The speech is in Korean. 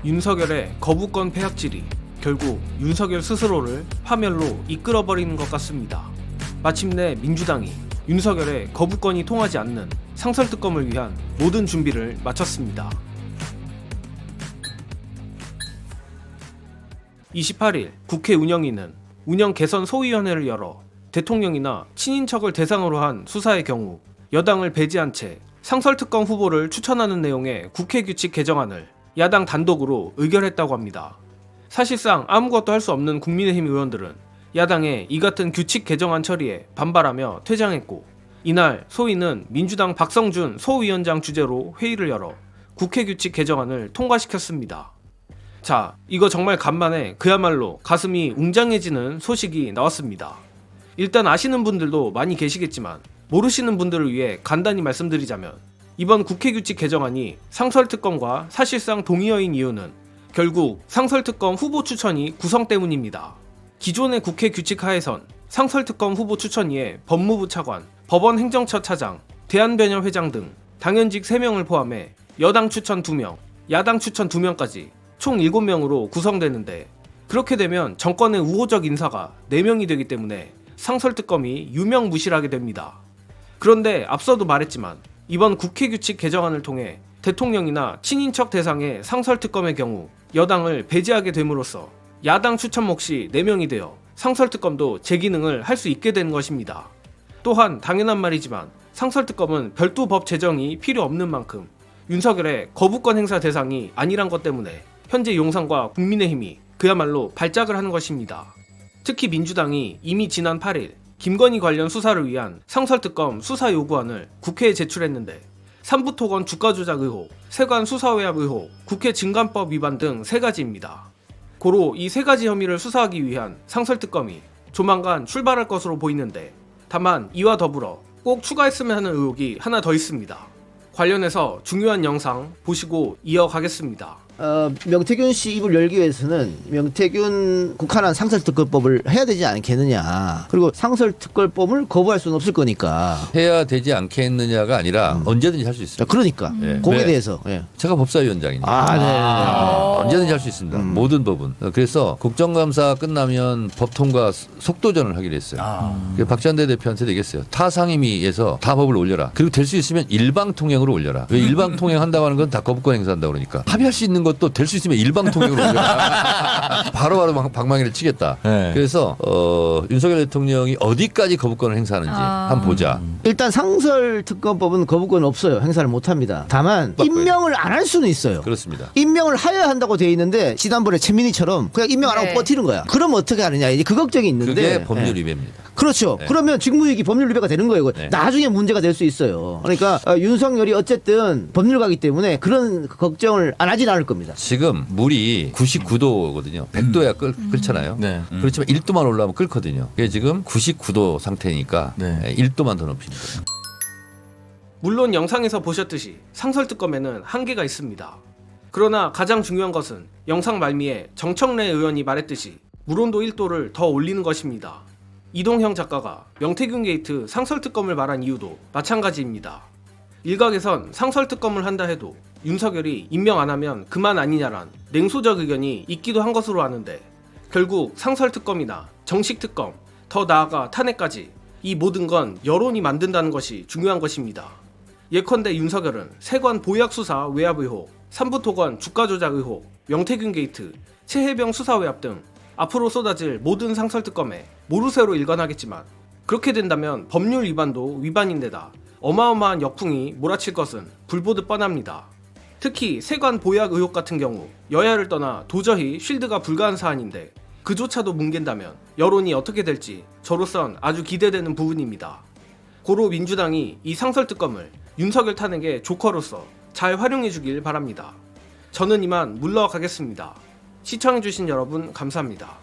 윤석열의 거부권 폐악질이 결국 윤석열 스스로를 파멸로 이끌어버리는 것 같습니다. 마침내 민주당이 윤석열의 거부권이 통하지 않는 상설특검을 위한 모든 준비를 마쳤습니다. 28일 국회 운영위는 운영 개선 소위원회를 열어 대통령이나 친인척을 대상으로 한 수사의 경우 여당을 배제한 채 상설특검 후보를 추천하는 내용의 국회 규칙 개정안을 야당 단독으로 의결했다고 합니다. 사실상 아무것도 할 수 없는 국민의힘 의원들은 야당의 이 같은 규칙 개정안 처리에 반발하며 퇴장했고, 이날 소위는 민주당 박성준 소위원장 주재로 회의를 열어 국회 규칙 개정안을 통과시켰습니다. 자, 이거 정말 간만에 그야말로 가슴이 웅장해지는 소식이 나왔습니다. 일단 아시는 분들도 많이 계시겠지만 모르시는 분들을 위해 간단히 말씀드리자면, 이번 국회 규칙 개정안이 상설특검과 사실상 동의어인 이유는 결국 상설특검 후보 추천이 구성 때문입니다. 기존의 국회 규칙 하에선 상설특검 후보 추천위에 법무부 차관, 법원 행정처 차장, 대한변협 회장 등 당연직 3명을 포함해 여당 추천 2명, 야당 추천 2명까지 총 7명으로 구성되는데, 그렇게 되면 정권의 우호적 인사가 4명이 되기 때문에 상설특검이 유명무실하게 됩니다. 그런데 앞서도 말했지만 이번 국회 규칙 개정안을 통해 대통령이나 친인척 대상의 상설특검의 경우 여당을 배제하게 됨으로써 야당 추천 몫이 4명이 되어 상설특검도 제 기능을 할 수 있게 되는 것입니다. 또한 당연한 말이지만 상설특검은 별도 법 제정이 필요 없는 만큼 윤석열의 거부권 행사 대상이 아니란 것 때문에 현재 용산과 국민의힘이 그야말로 발작을 하는 것입니다. 특히 민주당이 이미 지난 8일 김건희 관련 수사를 위한 상설특검 수사 요구안을 국회에 제출했는데, 삼부토건 주가 조작 의혹, 세관 수사 외압 의혹, 국회 증감법 위반 등 3가지입니다. 고로 이 3가지 혐의를 수사하기 위한 상설특검이 조만간 출발할 것으로 보이는데, 다만 이와 더불어 꼭 추가했으면 하는 의혹이 하나 더 있습니다. 관련해서 중요한 영상 보시고 이어가겠습니다. 명태균 씨 입을 열기 위해서는 명태균 국한한 상설특검법을 해야 되지 않겠느냐. 그리고 상설특검법을 거부할 수는 없을 거니까. 해야 되지 않겠느냐가 아니라 언제든지 할 수 있습니다. 그러니까 거기에 대해서 제가 법사위원장이니까 언제든지 할 수 있습니다. 모든 법은. 그래서 국정감사 끝나면 법 통과 속도전을 하기로 했어요. 박찬대 대표한테도 얘기했어요. 타 상임위에서 다 법을 올려라. 그리고 될 수 있으면 일방통행으로 올려라. 왜 일방통행 한다고 하는 건 다 거부권 행사한다고 그러니까. 합의할 수 있는 것도 될 수 있으면 일방통행으로 올려라. 바로바로 방망이를 치겠다. 네. 그래서 윤석열 대통령이 어디까지 거부권을 행사하는지 한번 보자. 일단 상설특검법은 거부권 없어요. 행사를 못합니다. 다만 임명을 안 할 수는 있어요. 그렇습니다. 임명을 하여야 한다고 돼 있는데 지난번에 최민희처럼 그냥 임명 안 하고 버티는 거야. 그럼 어떻게 하느냐, 이제 그 걱정이 있는데. 그게 법률 위배입니다. 그렇죠. 네. 그러면 직무유기 법률 위배가 되는 거예요. 네. 나중에 문제가 될 수 있어요. 그러니까 윤석열이 어쨌든 법률가이기 때문에 그런 걱정을 안 하진 않을 겁니다. 지금 물이 99도거든요. 100도야 끓잖아요. 네. 그렇지만 1도만 올라오면 끓거든요. 그게 지금 99도 상태니까 네. 1도만 더 높이는 거예요. 물론 영상에서 보셨듯이 상설특검에는 한계가 있습니다. 그러나 가장 중요한 것은 영상 말미에 정청래 의원이 말했듯이 물온도 1도를 더 올리는 것입니다. 이동형 작가가 명태균 게이트 상설특검을 말한 이유도 마찬가지입니다. 일각에선 상설특검을 한다 해도 윤석열이 임명 안 하면 그만 아니냐란 냉소적 의견이 있기도 한 것으로 아는데, 결국 상설특검이나 정식특검, 더 나아가 탄핵까지 이 모든 건 여론이 만든다는 것이 중요한 것입니다. 예컨대 윤석열은 세관 보약 수사 외압 의혹, 삼부토건 주가 조작 의혹, 명태균 게이트, 최혜병 수사 외압 등 앞으로 쏟아질 모든 상설특검에 모르쇠로 일관하겠지만, 그렇게 된다면 법률 위반도 위반인데다 어마어마한 역풍이 몰아칠 것은 불보듯 뻔합니다. 특히 세관 보약 의혹 같은 경우 여야를 떠나 도저히 쉴드가 불가한 사안인데, 그조차도 뭉갠다면 여론이 어떻게 될지 저로선 아주 기대되는 부분입니다. 고로 민주당이 이 상설특검을 윤석열 탄핵의 조커로서 잘 활용해 주길 바랍니다. 저는 이만 물러가겠습니다. 시청해주신 여러분 감사합니다.